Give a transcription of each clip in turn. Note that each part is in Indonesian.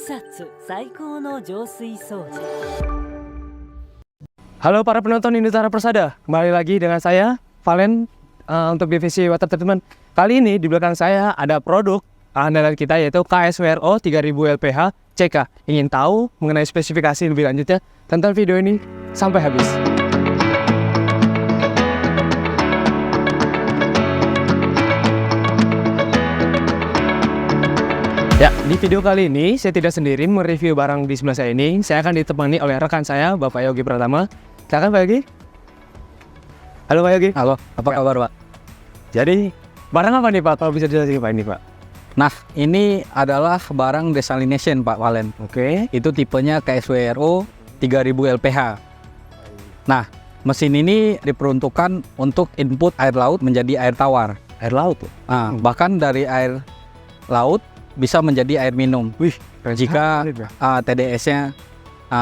草津最高の浄水掃除。 Halo para penonton Indotara Persada, kembali lagi dengan saya, Valen, untuk divisi Water Treatment. Kali ini di belakang saya ada produk andalan kita yaitu KSWRO 3000 LPH CK. Ingin tahu mengenai spesifikasi lebih lanjutnya? Tonton video ini sampai habis. Ya, di video kali ini saya tidak sendiri mereview barang di sebelah saya ini. Saya akan ditemani oleh rekan saya, Bapak Yogi Pratama. Silakan Pak Yogi. Halo Pak Yogi. Halo, apa kabar Pak? Jadi, barang apa nih Pak? Kalau bisa dijelasin Pak ini Pak? Nah, ini adalah barang desalination Pak Valen. Oke. Itu tipenya KSWRO 3000 LPH. Nah, mesin ini diperuntukkan untuk input air laut menjadi air tawar. Air laut tuh. Nah, bahkan dari air laut bisa menjadi air minum. Wih, Jika TDS-nya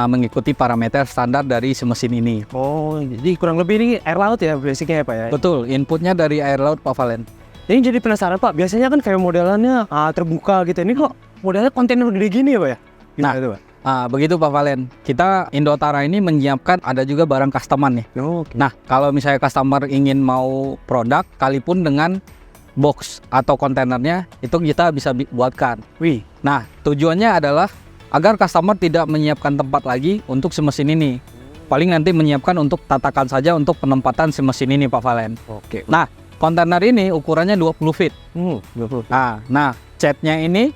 mengikuti parameter standar dari mesin ini. Oh, jadi kurang lebih ini air laut ya basicnya ya Pak ya? Betul, inputnya dari air laut Pak Valen. Ini jadi penasaran Pak, biasanya kan kayak modelannya terbuka gitu. Ini kok modelnya kontainer gede gini ya Pak ya? Gimana Nah, itu Pak? Begitu Pak Valen. Kita Indotara ini menyiapkan ada juga barang customan nih. Oke. Nah, kalau misalnya customer ingin mau produk, kalipun dengan box atau kontainernya, itu kita bisa buatkan. Wih, Nah, tujuannya adalah agar customer tidak menyiapkan tempat lagi untuk mesin ini. Paling nanti menyiapkan untuk tatakan saja untuk penempatan mesin ini Pak Valen. oke. Nah, kontainer ini ukurannya 20 feet. 20. Nah, catnya ini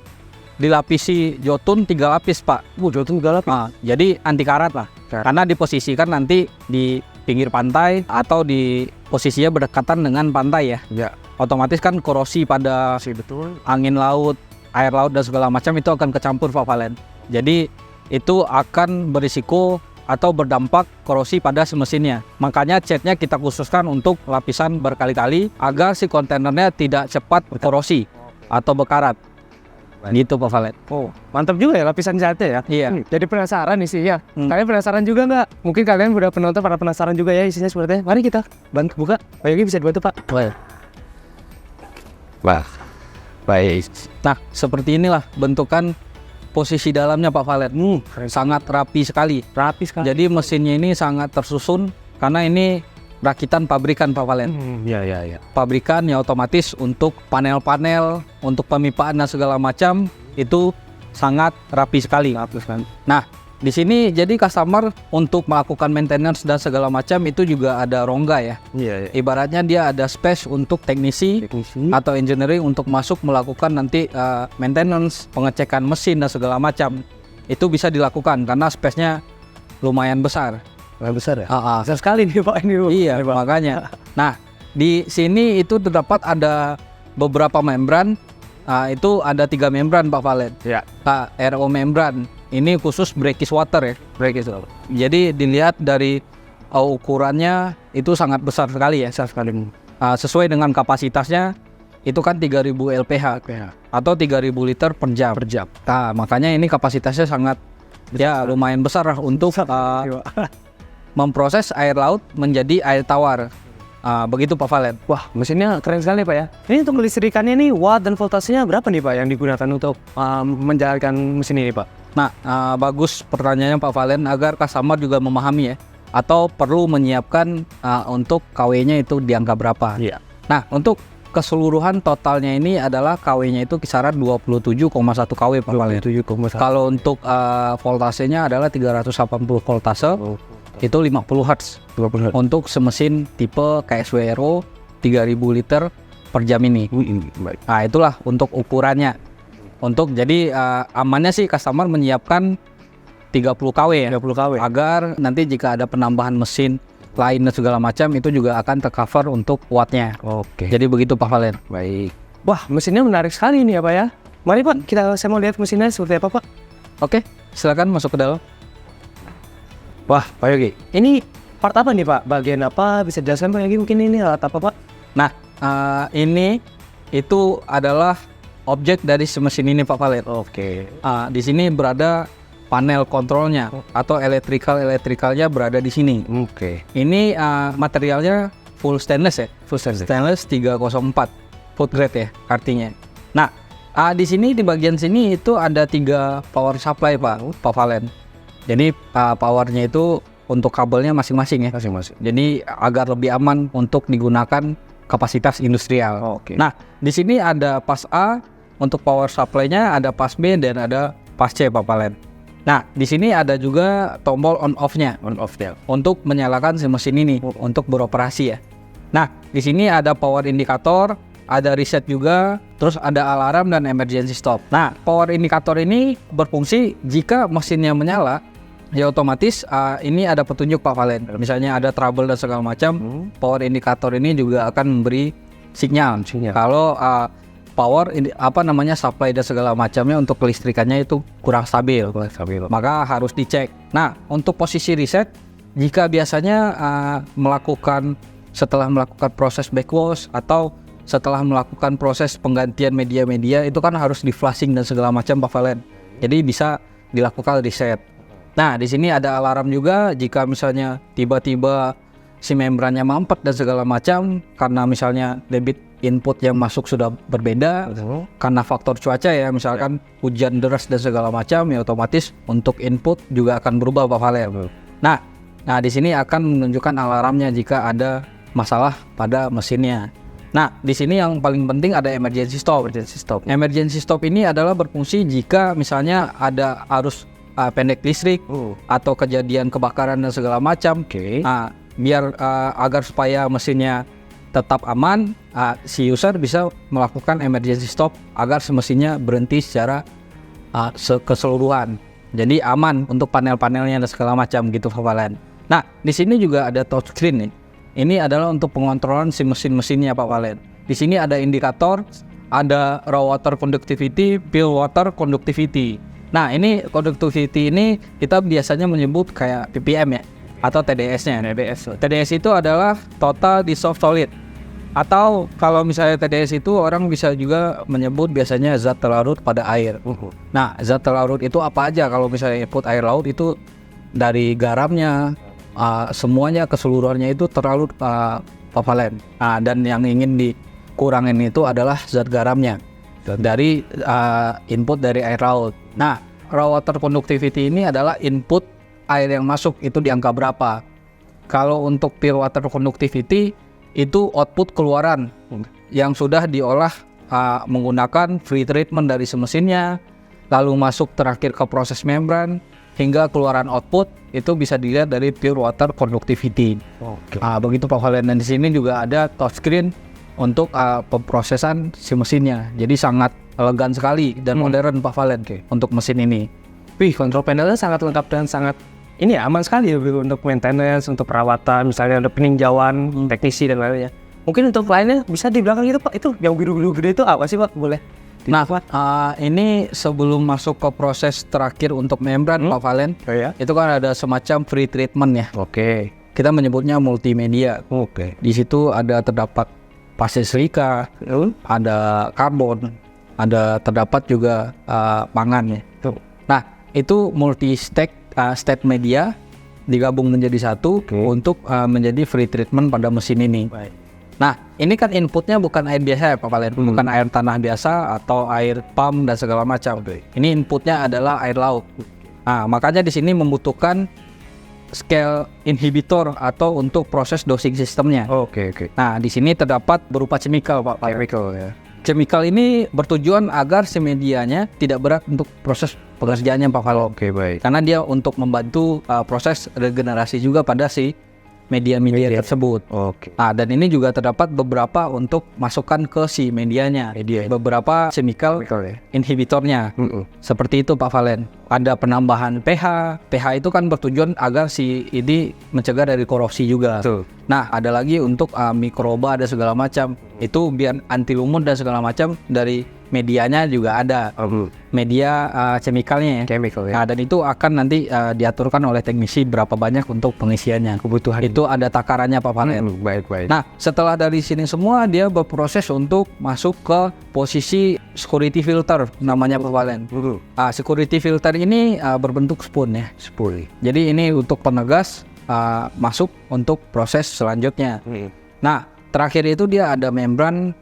dilapisi jotun 3 lapis Pak. Jotun galap. Jadi anti karat lah. Karat. Karena diposisikan nanti di pinggir pantai atau di posisinya berdekatan dengan pantai ya. Ya, Otomatis kan korosi pada sih betul. angin laut, air laut dan segala macam itu akan kecampur Pak Valen. Jadi itu akan berisiko atau berdampak korosi pada mesinnya. Makanya catnya kita khususkan untuk lapisan berkali-kali agar si kontainernya tidak cepat korosi atau bekarat. Gitu Pak Valen. Oh, mantap juga ya lapisan catnya ya. Iya. Jadi penasaran isinya. Hmm. Kalian penasaran juga nggak? Mungkin kalian udah penonton pada penasaran juga ya isinya seperti apa. Mari kita bantu buka. Pak Yogi bisa dibantu Pak. Wah, baik. Nah, seperti inilah bentukan posisi dalamnya Pak Valen. Sangat rapi sekali. Rapi sekali. Jadi mesinnya ini sangat tersusun karena ini rakitan pabrikan Pak Valen. Ya. Pabrikan ya otomatis untuk panel-panel, untuk pemipaan dan segala macam itu sangat rapi sekali. Nah, di sini jadi customer untuk melakukan maintenance dan segala macam itu juga ada rongga ya. Iya. Ibaratnya dia ada space untuk teknisi atau engineering untuk masuk melakukan nanti maintenance, pengecekan mesin dan segala macam. Itu bisa dilakukan karena space-nya lumayan besar. Besar ya? Besar sekali nih Pak ini. Iya, makanya. Nah, di sini itu terdapat ada beberapa membran. Itu ada 3 membran Pak Valen. Ya. RO membran. Ini khusus brackish water ya. Brackish water. Jadi dilihat dari ukurannya itu sangat besar sekali ya. Besar sekali. Sesuai dengan kapasitasnya itu kan 3000 LPH atau 3000 liter per jam. Nah, makanya ini kapasitasnya sangat ya lumayan besar lah untuk memproses air laut menjadi air tawar. Begitu Pak Valen. Wah, mesinnya keren sekali Pak ya. Ini untuk kelistrikannya nih watt dan voltasenya berapa nih Pak yang digunakan untuk menjalankan mesin ini Pak? Nah, bagus pertanyaannya Pak Valen agar customer juga memahami ya, atau perlu menyiapkan untuk KW-nya itu di angka berapa. Iya. Nah, untuk keseluruhan totalnya ini adalah KW-nya itu kisaran 27,1 KW Pak Valen. 27,1. Kalau untuk voltasenya adalah 380 voltase, itu 50 Hz. 20 Hz. Untuk semesin tipe KSWRO 3000 liter per jam ini. Baik. Nah, itulah untuk ukurannya. Untuk jadi amannya sih customer menyiapkan 30 kW ya. 30 kW. Agar nanti jika ada penambahan mesin lain dan segala macam itu juga akan tercover untuk wattnya. Oke. Jadi begitu Pak Valen. Baik. Wah, mesinnya menarik sekali nih ya Pak ya. Mari Pak, saya mau lihat mesinnya seperti apa Pak. Oke, silakan masuk ke dalam. Wah, Pak Yogi. Ini part apa nih Pak? Bagian apa? Bisa jelaskan Pak Yogi mungkin ini alat apa Pak? Nah, ini itu adalah objek dari mesin ini Pak Valen. Oke. Di sini berada panel kontrolnya atau elektrikalnya berada di sini. Oke. Ini materialnya full stainless ya. Full stainless. Stainless 304 food grade ya artinya. Nah, Di sini di bagian sini itu ada 3 power supply Pak Valen. Jadi powernya itu untuk kabelnya masing-masing ya. Masing-masing. Jadi agar lebih aman untuk digunakan kapasitas industrial. Oke. Nah, di sini ada pas A untuk power supply-nya, ada pas B dan ada pas C Pak Valen. Nah, di sini ada juga tombol on off-nya untuk menyalakan si mesin ini untuk beroperasi ya. Nah, di sini ada power indikator, ada reset juga, terus ada alarm dan emergency stop. Nah, power indikator ini berfungsi jika mesinnya menyala, ya otomatis ini ada petunjuk Pak Valen. Misalnya ada trouble dan segala macam, power indikator ini juga akan memberi sinyal. Kalau power supply dan segala macamnya untuk kelistrikannya itu kurang stabil. Maka harus dicek. Nah, untuk posisi reset, jika biasanya setelah melakukan proses backwash atau setelah melakukan proses penggantian media-media itu kan harus di flashing dan segala macam Pak Valen. Jadi bisa dilakukan reset. Nah, di sini ada alarm juga jika misalnya tiba-tiba si membrannya mampet dan segala macam karena misalnya debit input yang masuk sudah berbeda karena faktor cuaca ya, misalkan hujan deras dan segala macam, ya otomatis untuk input juga akan berubah Pak Valen. Nah, di sini akan menunjukkan alarmnya jika ada masalah pada mesinnya. Nah, di sini yang paling penting ada emergency stop. Emergency stop ini adalah berfungsi jika misalnya ada arus pendek listrik atau kejadian kebakaran dan segala macam. Nah, biar agar supaya mesinnya tetap aman, si user bisa melakukan emergency stop agar mesinnya berhenti secara keseluruhan. Jadi aman untuk panel-panelnya dan segala macam gitu Pak Valen. Nah, di sini juga ada touchscreen nih. Ini adalah untuk pengontrolan si mesin-mesinnya Pak Valen. Di sini ada indikator, ada raw water conductivity, pure water conductivity. Nah, ini conductivity ini kita biasanya menyebut kayak ppm ya, atau TDS-nya. TDS itu adalah total dissolved solid. Atau kalau misalnya TDS itu orang bisa juga menyebut biasanya zat terlarut pada air. Nah, zat terlarut itu apa aja? Kalau misalnya input air laut itu dari garamnya, semuanya keseluruhannya itu terlarut Pak Valen. Dan yang ingin dikurangin itu adalah zat garamnya dari input dari air laut. Nah, raw water conductivity ini adalah input air yang masuk itu di angka berapa. Kalau untuk pure water conductivity itu output keluaran yang sudah diolah menggunakan free treatment dari mesinnya, lalu masuk terakhir ke proses membran hingga keluaran output itu bisa dilihat dari pure water conductivity. Begitu Pak Valen. Dan di sini juga ada touchscreen untuk pemrosesan si mesinnya. Jadi sangat elegan sekali dan modern Pak Valen untuk mesin ini. Wih, control panelnya sangat lengkap dan sangat ini ya, aman sekali ya untuk maintenance, untuk perawatan, misalnya ada peninjauan, teknisi dan lainnya. Mungkin untuk lainnya bisa di belakang itu Pak, itu yang biru-biru gede itu apa sih Pak? Boleh? Nah, ini sebelum masuk ke proses terakhir untuk membran Pak Valen, itu kan ada semacam free treatment ya. Kita menyebutnya multimedia. Di situ terdapat pasir silika, ada karbon, terdapat juga pangan ya. Nah, itu state media digabung menjadi satu untuk menjadi free treatment pada mesin ini. Nah, ini kan inputnya bukan air biasa ya Pak Valen, bukan air tanah biasa atau air pump dan segala macam. Ini inputnya adalah air laut. Nah, makanya di sini membutuhkan scale inhibitor atau untuk proses dosing sistemnya. Nah, di sini terdapat berupa chemical Pak Valen. Chemical ini bertujuan agar si medianya tidak berat untuk proses pekerjaannya Pak Valen. Karena dia untuk membantu proses regenerasi juga pada si media tersebut. Dan ini juga terdapat beberapa untuk masukkan ke si medianya. Beberapa chemical inhibitornya. Seperti itu Pak Valen. Ada penambahan pH. pH itu kan bertujuan agar si ini mencegah dari korupsi juga. Nah, ada lagi untuk mikroba dan segala macam. Itu biar anti lumut dan segala macam dari medianya juga ada. Media chemicalnya ya. Nah, dan itu akan nanti diaturkan oleh teknisi berapa banyak untuk pengisiannya. Kebutuhan itu ada takarannya Pak Valen. Nah, setelah dari sini semua dia berproses untuk masuk ke posisi security filter namanya Pak Valen. Security filter ini berbentuk spoon ya. Jadi ini untuk penegas masuk untuk proses selanjutnya. Nah, terakhir itu dia ada membran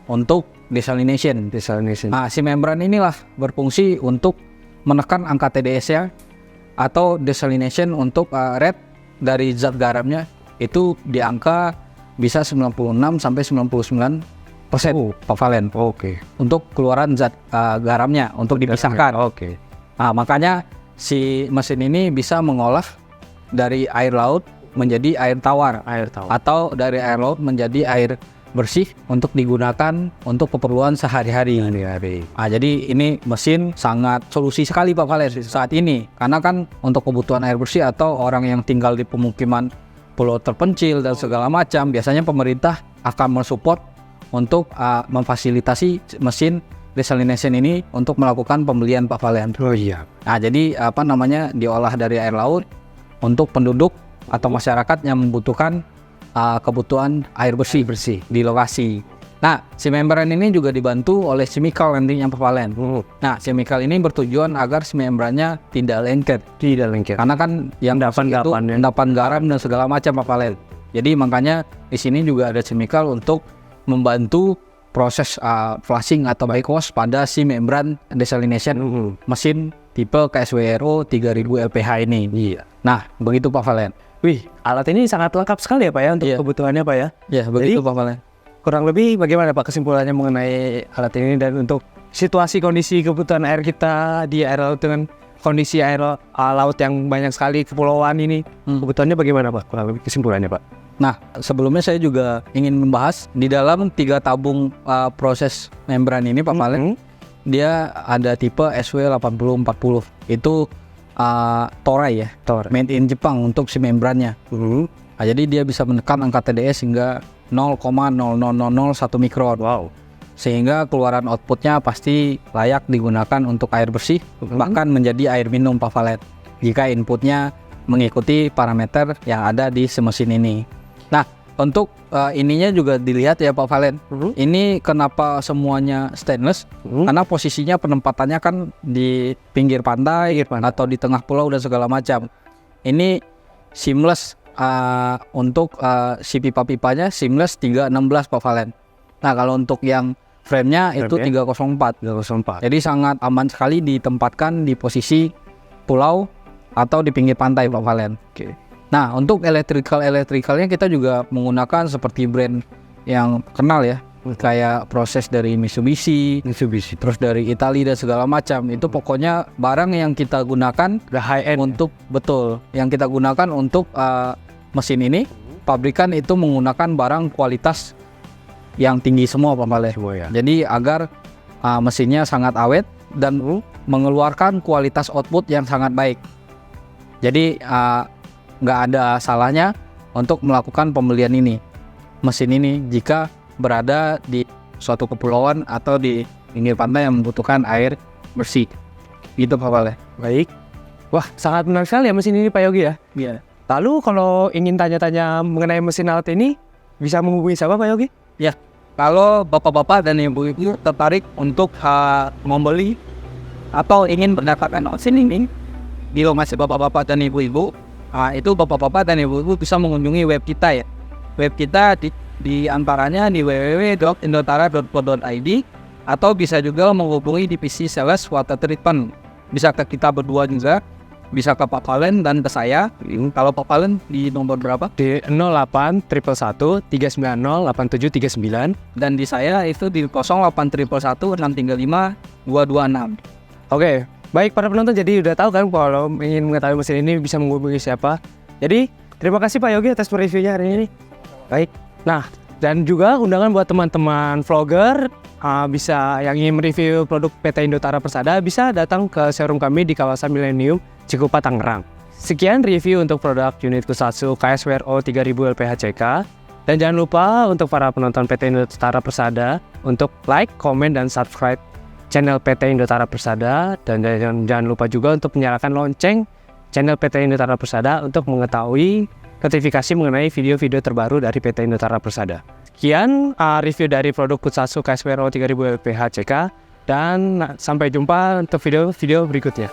untuk desalination. Desalination. Nah, si membran inilah berfungsi untuk menekan angka TDS-nya atau desalination untuk rate dari zat garamnya itu di angka bisa 96 sampai 99% Pak Valen. Oke. Untuk keluaran zat garamnya untuk dipisahkan. Oke. Nah, makanya si mesin ini bisa mengolah dari air laut menjadi air tawar atau dari air laut menjadi air bersih untuk digunakan untuk keperluan sehari-hari. Nah, jadi ini mesin sangat solusi sekali Pak Valen saat ini, karena kan untuk kebutuhan air bersih atau orang yang tinggal di pemukiman pulau terpencil dan segala macam, biasanya pemerintah akan mensupport untuk memfasilitasi mesin desalination ini untuk melakukan pembelian Pak Valen. Oh iya. Nah, jadi diolah dari air laut untuk penduduk atau masyarakat yang membutuhkan kebutuhan air bersih di lokasi. Nah, si membran ini juga dibantu oleh chemical nantinya Pak Valen. Nah, chemical ini bertujuan agar si membrannya tidak lengket. Karena kan yang endapan garam dan segala macam Pak Valen. Jadi makanya di sini juga ada chemical untuk membantu proses flushing atau bypass pada si membran desalination mesin tipe KSWRO 3000 LPH ini. Iya. Nah, begitu Pak Valen. Wih, alat ini sangat lengkap sekali ya Pak ya untuk kebutuhannya Pak ya. Ya, begitu Pak Valen. Kurang lebih bagaimana Pak kesimpulannya mengenai alat ini dan untuk situasi kondisi kebutuhan air kita di air laut dengan kondisi air laut yang banyak sekali kepulauan ini, kebutuhannya bagaimana Pak? Kurang lebih kesimpulannya Pak. Nah, sebelumnya saya juga ingin membahas di dalam 3 tabung proses membran ini Pak Valen. Dia ada tipe SW8040. Itu Toray ya, made in Jepang untuk si membrannya. Nah, jadi dia bisa menekan angka TDS hingga 0,00001 mikron. Wow. Sehingga keluaran outputnya pasti layak digunakan untuk air bersih, bahkan menjadi air minum Pak Valen, jika inputnya mengikuti parameter yang ada di mesin ini. Nah, untuk ininya juga dilihat ya Pak Valen. Ini kenapa semuanya stainless? Karena posisinya penempatannya kan di pinggir pantai atau di tengah pulau dan segala macam. Ini seamless untuk si pipa-pipanya seamless 316 Pak Valen. Nah, kalau untuk yang frame-nya itu 304. Jadi sangat aman sekali ditempatkan di posisi pulau atau di pinggir pantai Pak Valen. Nah, untuk electricalnya kita juga menggunakan seperti brand yang kenal ya, kayak proses dari Mitsubishi, terus dari Italia dan segala macam. Itu pokoknya barang yang kita gunakan high end untuk yang kita gunakan untuk mesin ini, pabrikan itu menggunakan barang kualitas yang tinggi semua Pak Valen. Jadi agar mesinnya sangat awet dan mengeluarkan kualitas output yang sangat baik. Jadi nggak ada salahnya untuk melakukan pembelian mesin ini jika berada di suatu kepulauan atau di pinggir pantai yang membutuhkan air bersih. Gitu Pak Valen. Baik. Wah, sangat menarik sekali ya mesin ini Pak Yogi ya. Iya. Lalu kalau ingin tanya-tanya mengenai mesin alat ini, bisa menghubungi siapa Pak Yogi? Ya, kalau bapak-bapak dan ibu-ibu tertarik untuk membeli atau ingin mendapatkan mesin ini di lokasi bapak-bapak dan ibu-ibu, itu bapak-bapak dan ibu-ibu bisa mengunjungi web kita ya. Web kita di antaranya di www.indotara.co.id atau bisa juga menghubungi divisi sales water treatment. Bisa ke kita berdua juga, bisa ke Pak Valen dan ke saya. Kalau Pak Valen di nomor berapa? Di 08 111 390 8739 dan di saya itu di 08 111 635 226. Oke. Baik para penonton, jadi udah tahu kan kalau ingin mengetahui mesin ini bisa menghubungi siapa. Jadi terima kasih Pak Yogi atas reviewnya hari ini. Baik. Nah, dan juga undangan buat teman-teman vlogger bisa yang ingin mereview produk PT Indotara Persada bisa datang ke showroom kami di kawasan Millennium Cikupa Tangerang. Sekian review untuk produk unit Kusatsu KSWRO 3000 LPH-CK. Dan jangan lupa untuk para penonton PT Indotara Persada untuk like, komen, dan subscribe channel PT Indotara Persada, dan jangan lupa juga untuk menyalakan lonceng channel PT Indotara Persada untuk mengetahui notifikasi mengenai video-video terbaru dari PT Indotara Persada. Sekian review dari produk Kusatsu KSWRO 3000 LPH-CK, dan sampai jumpa untuk video-video berikutnya.